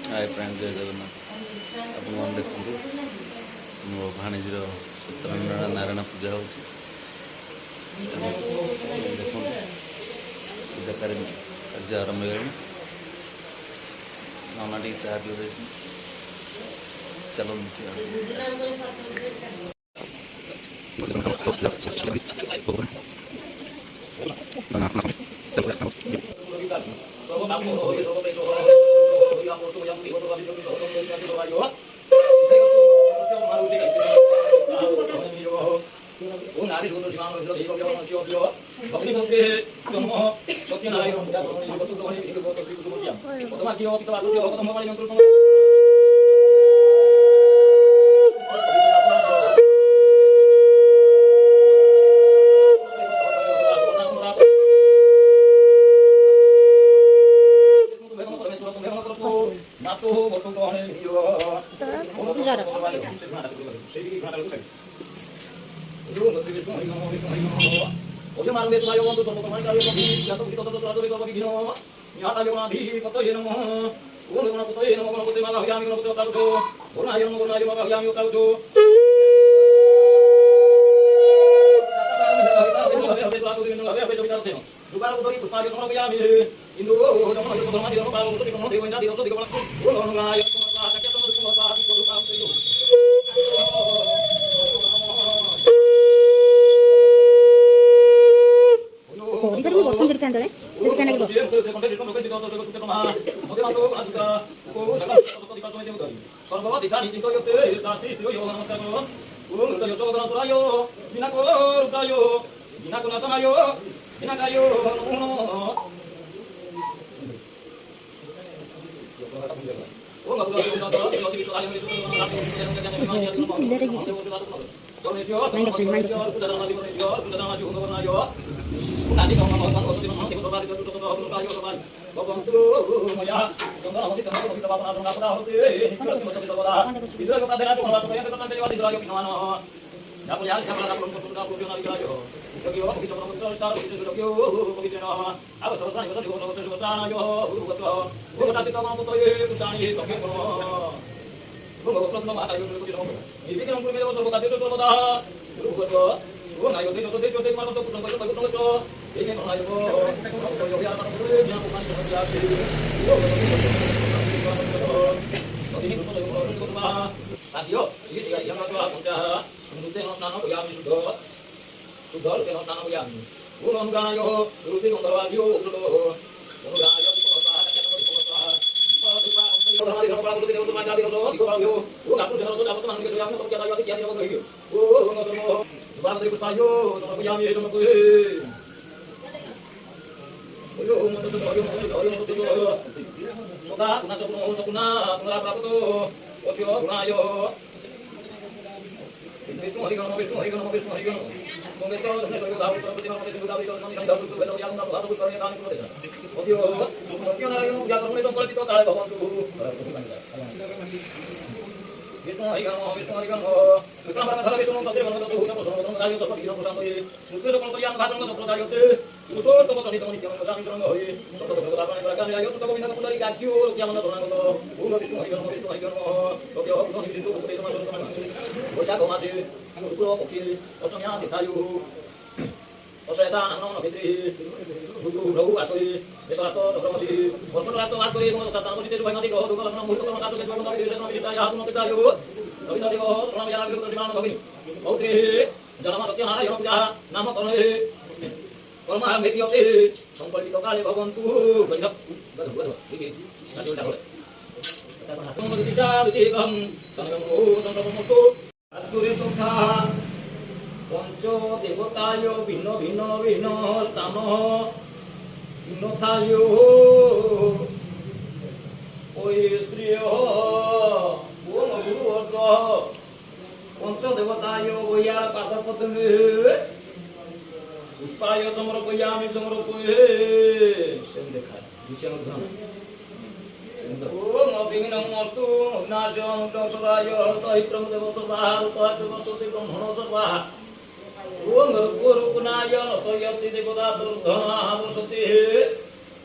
hi friend जय जगन्नाथ आप देखते मो भाणीजीर सत्यनारायण नारायण पूजा हो देख पूजा कार्य आरंभ हो नाना टी चाह पी चलो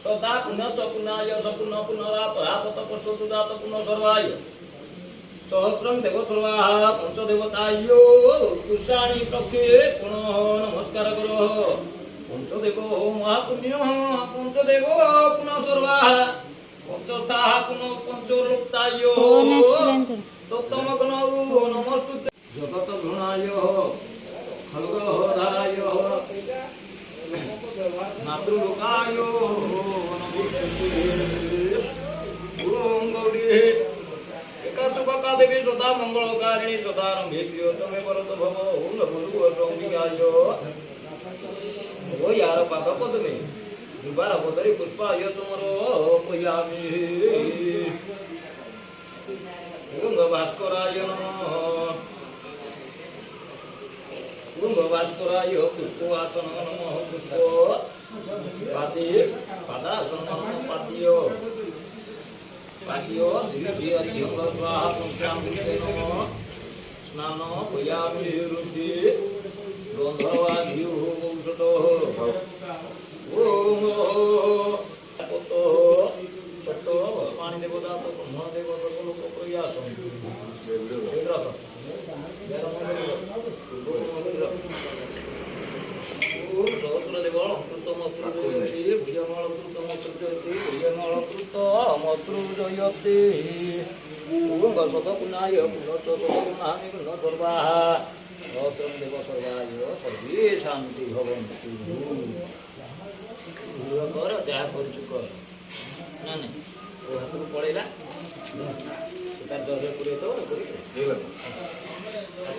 सदा पुनः पुनाय सपुनः पुनरापरात तपस्वतुदात पुनः सर्वाय सहस्रम देव सर्वाः पंचदेवतायो कुशाणी प्रक्षे पुनः नमस्कार करो पंचदेव महापुण्य पंचदेव पुनः सर्वाः पंचस्थाः पुनः पंचोरुक्तायो तत्तमग्नौ नमस्तुते जगत घृणाय खल्गधाराय मातृलोकाय ओम गौरी एका सुभका देवी सदा मंगलकारिणी सदारंभे प्रियतमे वरद भव ओम गुरु असंविकाय ओ यार पाद पद्मे दुबारा पदरी पुष्पाय तुमरो पयामि ओम भास्कराय नमः ओम भास्कराय पुष्पवासन नमः पुष्प पाति पादासन नमः पातियो पातियो श्री हरि स्वाहा पंचामृते नमः स्नान पयामि रुचि गंधर्वाघ्यु औषधो ओम ततो ततो पानी देवता तो ब्रह्म देवता को लोक प्रयासम इंद्रक ओम सहस्र देवल कृतम कृतयति भुजमल कृतम कृतयति भुजमल कृतम कृतयति ओम शत पुनाय पुनः शत पुनानि पुनः सर्वाः सहस्रम देव सर्वाय सर्वे शांति भवन्तु कर जहाँ कर ना नहीं वो हाथ को पड़ेगा तार दर पूरे तो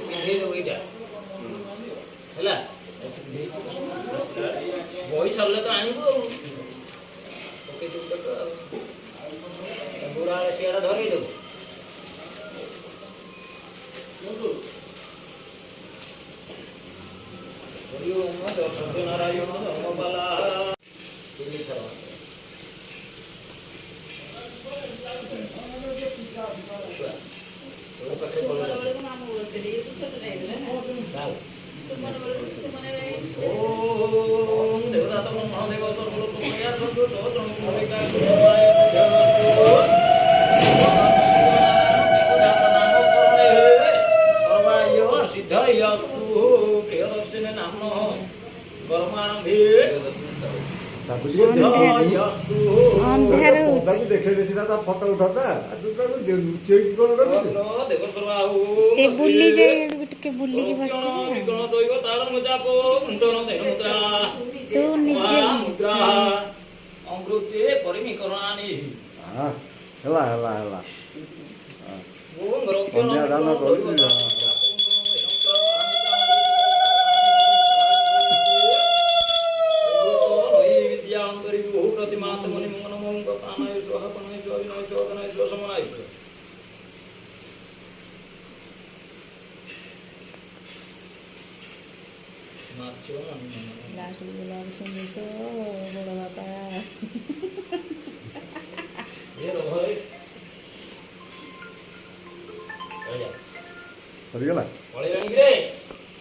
पिंधे दो ये है बही सरले तो आणबू बुढ़ा सीआड़ा धरई देव सत्यनारायण धर्मपाला फटो उठा ए बुल्ली जाए के बुल्ली की बस तू निजे अमृते परिमीकरणानि हला हला हला कन्यादान कर लास्ट गुलाब सुनी सो बड़ बापा ये रो भाई सरीगला पळे रानी रे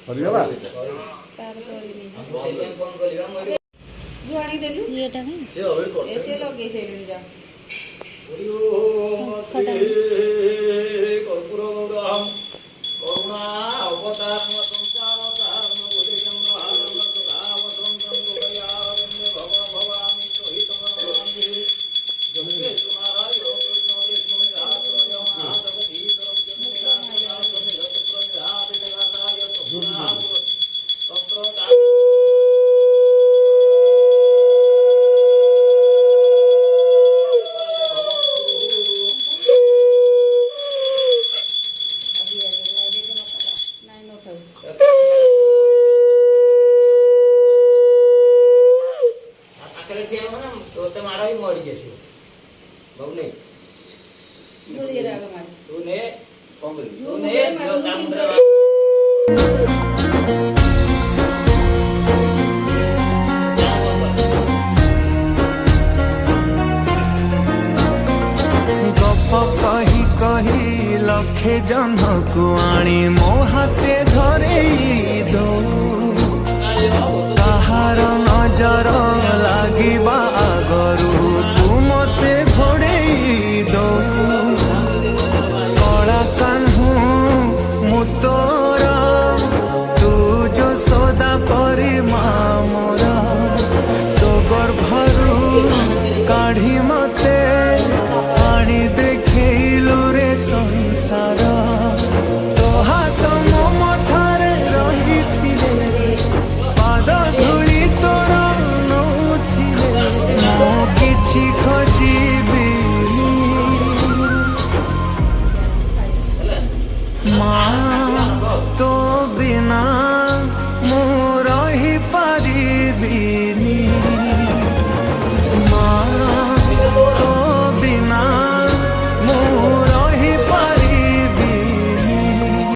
सरीगला तार सरी नहीं हम से टाइम कौन करिया मरे जुआणी देलु येटा नहीं से अलरेडी कर ऐसे लगे सेलुनी जा ओम कर्पूर गौरम करुणा अवतार संसार तारण उदयम आनंद सुधाव संतम गोयारण्य भव भवामि सोहितम रामि जपे सुनाराय कृष्ण कृष्ण निराश्रय महादेव धीर निराश्रय निरत प्रजात जगताय सुनाम तत्र लखे जन को आनी मो हाथे धरे दो कहार न नजर लागिबा आगरू तू मते घोड़ेई दो कला कान्हू मु तोर तू जो सदा परी मामोर तो गर्भरू काढ़ी मत